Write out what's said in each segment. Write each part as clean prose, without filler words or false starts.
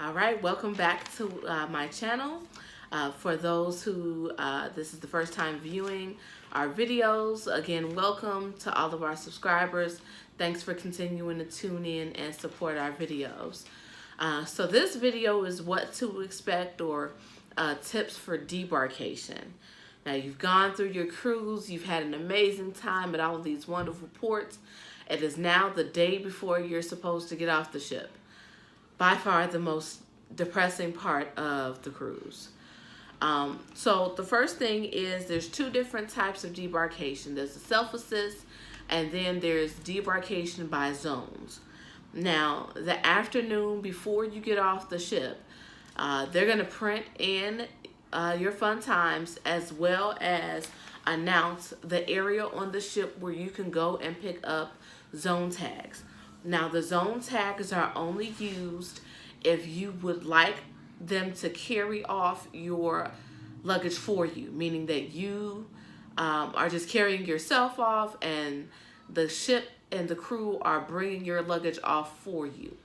All right, welcome back to my channel. For those who this is the first time viewing our videos, again, welcome to all of our subscribers. Thanks for continuing to tune in and support our videos. So this video is what to expect or tips for debarkation. Now you've gone through your cruise, you've had an amazing time at all of these wonderful ports. It is now the day before you're supposed to get off the ship. By far the most depressing part of the cruise. So the first thing is there's two different types of debarkation. There's the self-assist and then there's debarkation by zones. Now, the afternoon before you get off the ship, they're going to print in your fun times as well as announce the area on the ship where you can go and pick up zone tags. Now, the zone tags are only used if you would like them to carry off your luggage for you, meaning that you are just carrying yourself off and the ship and the crew are bringing your luggage off for you.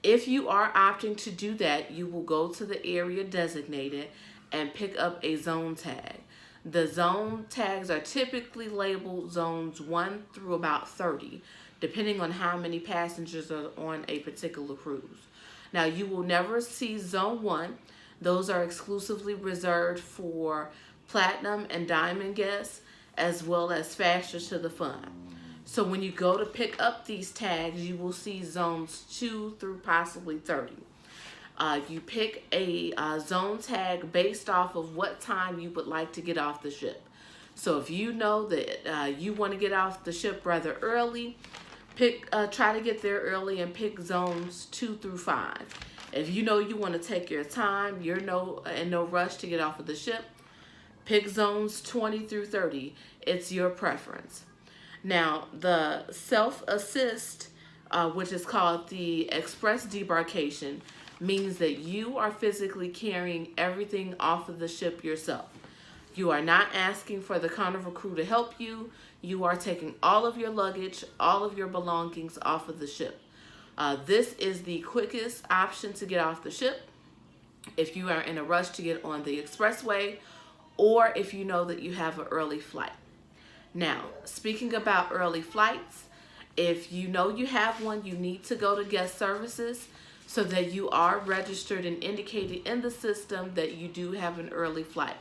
If you are opting to do that, you will go to the area designated and pick up a zone tag. The zone tags are typically labeled zones 1 through about 30. Depending on how many passengers are on a particular cruise. Now, you will never see Zone 1. Those are exclusively reserved for platinum and diamond guests, as well as faster to the fun. So when you go to pick up these tags, you will see zones 2 through possibly 30. You pick a zone tag based off of what time you would like to get off the ship. So if you know that you want to get off the ship rather early, try to get there early and pick zones 2 through 5. If you know you want to take your time, you're in no rush to get off of the ship, pick zones 20 through 30. It's your preference. Now, the self-assist, which is called the express debarkation, means that you are physically carrying everything off of the ship yourself. You are not asking for the Carnival crew to help you. You are taking all of your luggage, all of your belongings off of the ship. This is the quickest option to get off the ship if you are in a rush to get on the expressway or if you know that you have an early flight. Now, speaking about early flights, if you know you have one, you need to go to guest services so that you are registered and indicated in the system that you do have an early flight.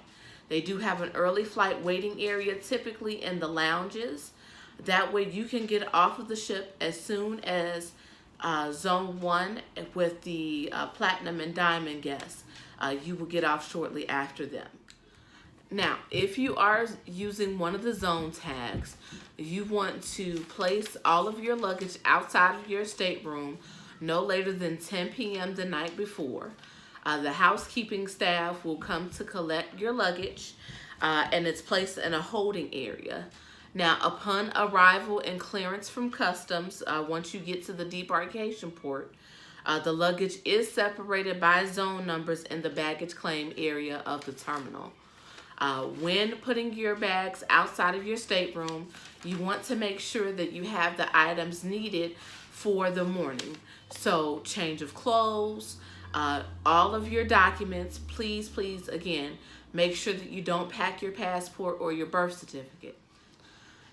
They do have an early flight waiting area, typically in the lounges. That way you can get off of the ship as soon as Zone 1 with the Platinum and Diamond guests. You will get off shortly after them. Now, if you are using one of the zone tags, you want to place all of your luggage outside of your stateroom no later than 10 p.m. the night before. The housekeeping staff will come to collect your luggage and it's placed in a holding area. Now, upon arrival and clearance from customs, once you get to the debarkation port, the luggage is separated by zone numbers in the baggage claim area of the terminal. When putting your bags outside of your stateroom, you want to make sure that you have the items needed for the morning. So, change of clothes, all of your documents, please, again, make sure that you don't pack your passport or your birth certificate.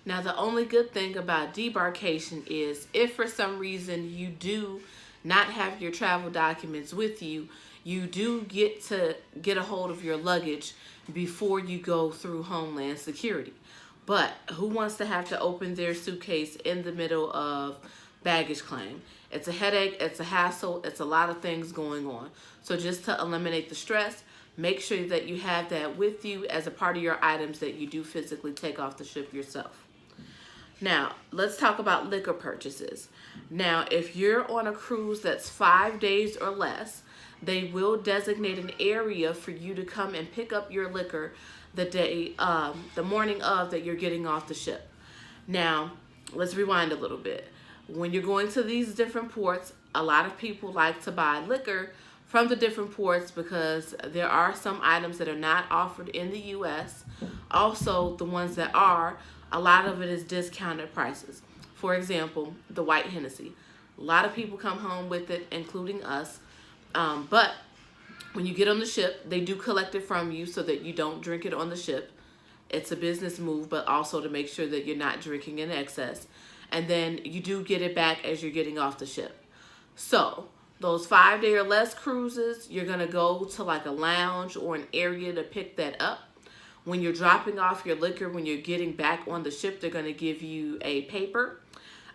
Now, the only good thing about debarkation is if for some reason you do not have your travel documents with you, you do get to get a hold of your luggage before you go through Homeland Security. But who wants to have to open their suitcase in the middle of baggage claim? It's a headache, it's a hassle, it's a lot of things going on. So just to eliminate the stress, make sure that you have that with you as a part of your items that you do physically take off the ship yourself. Now, let's talk about liquor purchases. Now, if you're on a cruise that's 5 days or less, they will designate an area for you to come and pick up your liquor the morning of that you're getting off the ship. Now, let's rewind a little bit. When you're going to these different ports, a lot of people like to buy liquor from the different ports because there are some items that are not offered in the U.S. Also, the ones that are, a lot of it is discounted prices. For example, the white Hennessy. A lot of people come home with it, including us. But when you get on the ship, they do collect it from you so that you don't drink it on the ship. It's a business move, but also to make sure that you're not drinking in excess. And then you do get it back as you're getting off the ship. So those 5-day or less cruises, you're going to go to like a lounge or an area to pick that up. When you're dropping off your liquor, when you're getting back on the ship, they're going to give you a paper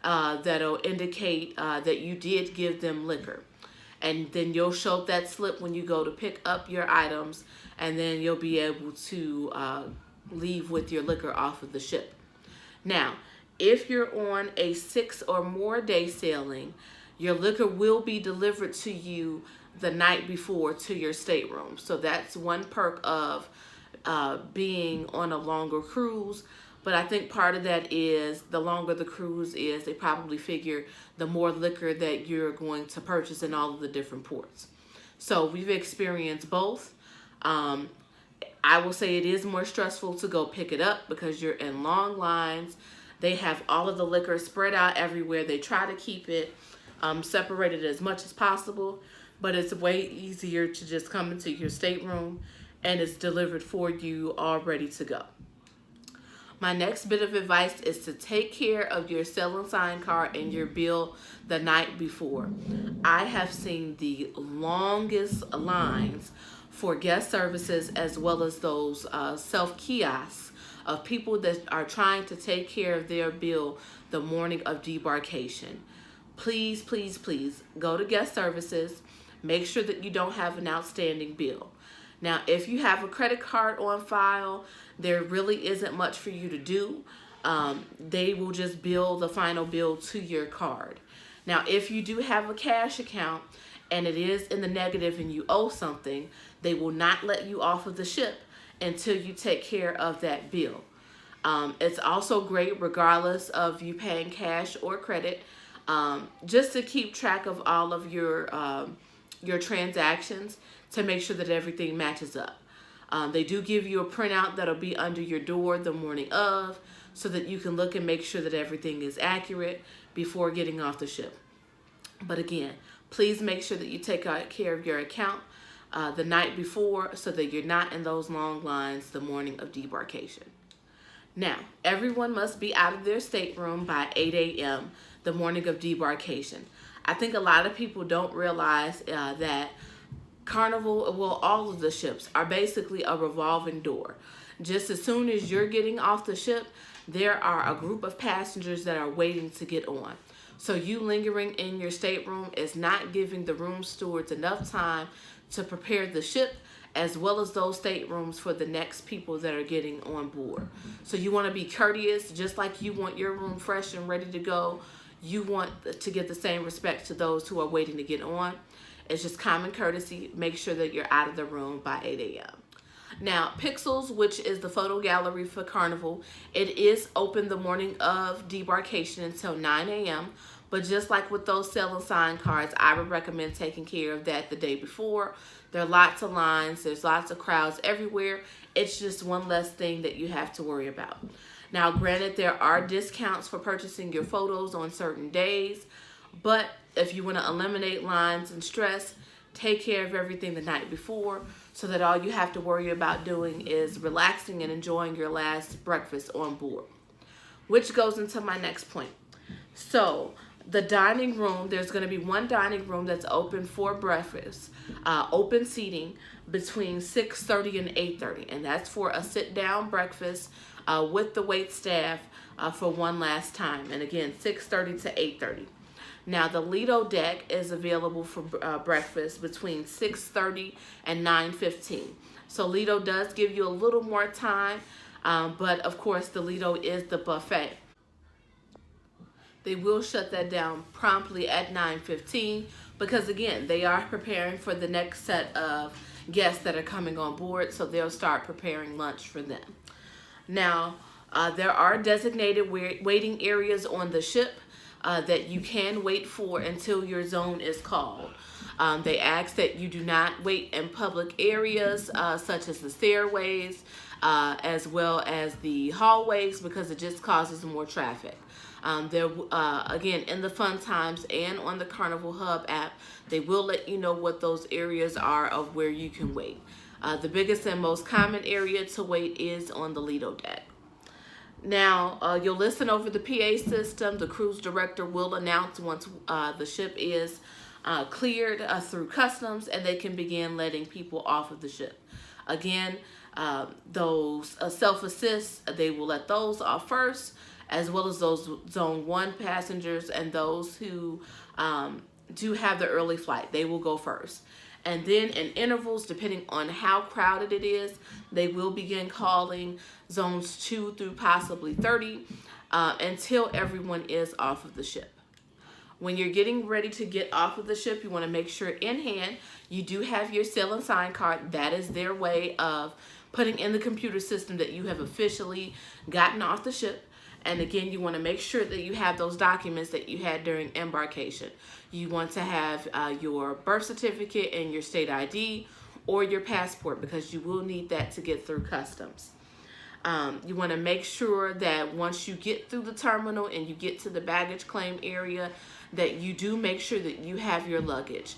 that'll indicate that you did give them liquor. And then you'll show that slip when you go to pick up your items, and then you'll be able to leave with your liquor off of the ship. Now, if you're on a 6 or more day sailing, your liquor will be delivered to you the night before to your stateroom. So that's one perk of being on a longer cruise. But I think part of that is the longer the cruise is, they probably figure the more liquor that you're going to purchase in all of the different ports. So we've experienced both. I will say it is more stressful to go pick it up because you're in long lines. They have all of the liquor spread out everywhere. They try to keep it separated as much as possible, but it's way easier to just come into your stateroom and it's delivered for you all ready to go. My next bit of advice is to take care of your sailing sign card and your bill the night before. I have seen the longest lines for guest services as well as those self-kiosks of people that are trying to take care of their bill the morning of debarkation. Please, please, please go to guest services. Make sure that you don't have an outstanding bill. Now, if you have a credit card on file, there really isn't much for you to do. They will just bill the final bill to your card. Now, if you do have a cash account and it is in the negative and you owe something, they will not let you off of the ship until you take care of that bill. It's also great, regardless of you paying cash or credit, just to keep track of all of your transactions to make sure that everything matches up. They do give you a printout that'll be under your door the morning of so that you can look and make sure that everything is accurate before getting off the ship. But again, please make sure that you take care of your account the night before so that you're not in those long lines the morning of debarkation. Now, everyone must be out of their stateroom by 8 a.m. the morning of debarkation. I think a lot of people don't realize that Carnival, well, all of the ships are basically a revolving door. Just as soon as you're getting off the ship, there are a group of passengers that are waiting to get on. So you lingering in your stateroom is not giving the room stewards enough time to prepare the ship as well as those staterooms for the next people that are getting on board. So you want to be courteous, just like you want your room fresh and ready to go. You want to give the same respect to those who are waiting to get on. It's just common courtesy. Make sure that you're out of the room by 8 a.m. Now, Pixels, which is the photo gallery for Carnival, it is open the morning of debarkation until 9 a.m. But just like with those sailing sign cards, I would recommend taking care of that the day before. There are lots of lines. There's lots of crowds everywhere. It's just one less thing that you have to worry about. Now, granted, there are discounts for purchasing your photos on certain days, but if you want to eliminate lines and stress, take care of everything the night before so that all you have to worry about doing is relaxing and enjoying your last breakfast on board. Which goes into my next point. So, the dining room, there's going to be one dining room that's open for breakfast, open seating between 6:30 and 8:30, and that's for a sit-down breakfast with the wait staff for one last time. And again, 6:30 to 8:30. Now, the Lido deck is available for breakfast between 6:30 and 9:15. So Lido does give you a little more time, but of course the Lido is the buffet. They will shut that down promptly at 9:15 because, again, they are preparing for the next set of guests that are coming on board, so they'll start preparing lunch for them. Now, there are designated waiting areas on the ship that you can wait for until your zone is called. They ask that you do not wait in public areas such as the stairways as well as the hallways because it just causes more traffic. Again, in the Fun Times and on the Carnival Hub app, they will let you know what those areas are of where you can wait. The biggest and most common area to wait is on the Lido deck. Now, you'll listen over the PA system. The cruise director will announce once the ship is cleared through customs, and they can begin letting people off of the ship. Again, those self-assists, they will let those off first, as well as those Zone 1 passengers and those who do have the early flight. They will go first. And then in intervals, depending on how crowded it is, they will begin calling zones 2 through possibly 30 until everyone is off of the ship. When you're getting ready to get off of the ship, you want to make sure in hand you do have your sail and sign card. That is their way of putting in the computer system that you have officially gotten off the ship. And again, you want to make sure that you have those documents that you had during embarkation. You want to have your birth certificate and your state ID or your passport, because you will need that to get through customs. You want to make sure that once you get through the terminal and you get to the baggage claim area, that you do make sure that you have your luggage.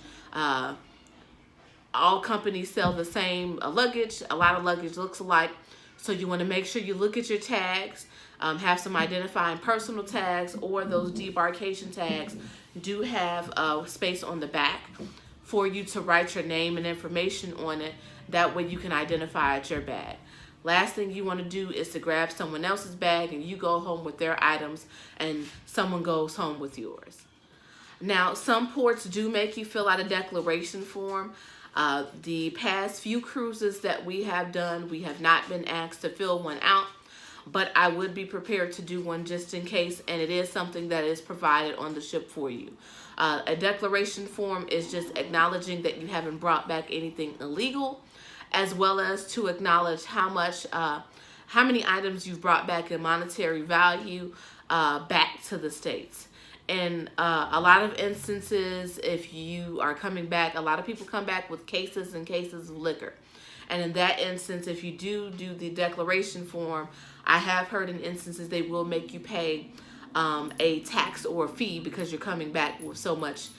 All companies sell the same luggage. A lot of luggage looks alike. So you want to make sure you look at your tags, have some identifying personal tags, or those debarkation tags do have space on the back for you to write your name and information on it. That way you can identify it's your bag. Last thing you want to do is to grab someone else's bag and you go home with their items and someone goes home with yours. Now, some ports do make you fill out a declaration form. The past few cruises that we have done, we have not been asked to fill one out, but I would be prepared to do one just in case, and it is something that is provided on the ship for you. A declaration form is just acknowledging that you haven't brought back anything illegal, as well as to acknowledge how many items you've brought back in monetary value back to the States. In a lot of instances, if you are coming back, a lot of people come back with cases and cases of liquor. And in that instance, if you do the declaration form, I have heard in instances they will make you pay a tax or a fee because you're coming back with so much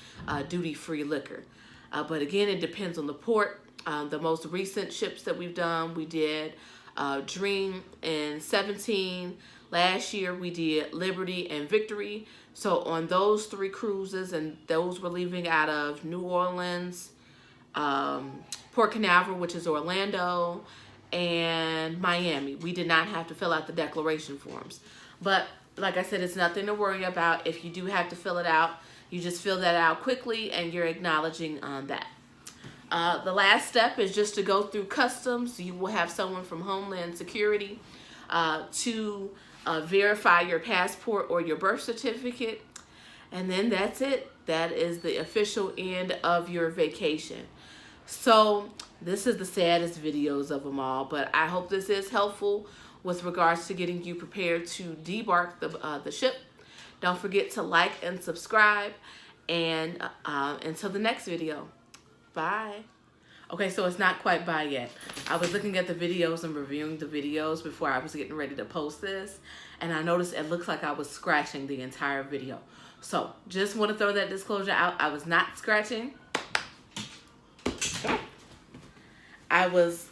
duty-free liquor. But again, it depends on the port. The most recent ships that we've done, we did Dream in 17. Last year we did Liberty and Victory. So on those 3 cruises, and those were leaving out of New Orleans, Port Canaveral, which is Orlando, and Miami, we did not have to fill out the declaration forms. But like I said, it's nothing to worry about. If you do have to fill it out, you just fill that out quickly and you're acknowledging that. The last step is just to go through customs. You will have someone from Homeland Security to verify your passport or your birth certificate, and then that's it. That is the official end of your vacation. So this is the saddest videos of them all, but I hope this is helpful with regards to getting you prepared to debark the ship. Don't forget to like and subscribe, and until the next video, bye. Okay, so it's not quite bye yet. I was looking at the videos and reviewing the videos before I was getting ready to post this, and I noticed it looks like I was scratching the entire video. So just want to throw that disclosure out. I was not scratching. I was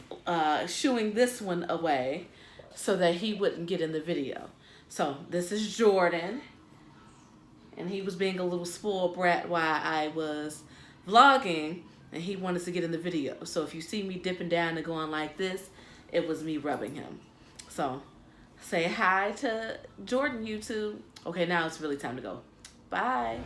shooing this one away so that he wouldn't get in the video. So this is Jordan, and he was being a little spoiled brat while I was vlogging, and he wanted to get in the video. So if you see me dipping down and going like this, it was me rubbing him. So say hi to Jordan, YouTube. Okay, now it's really time to go. Bye.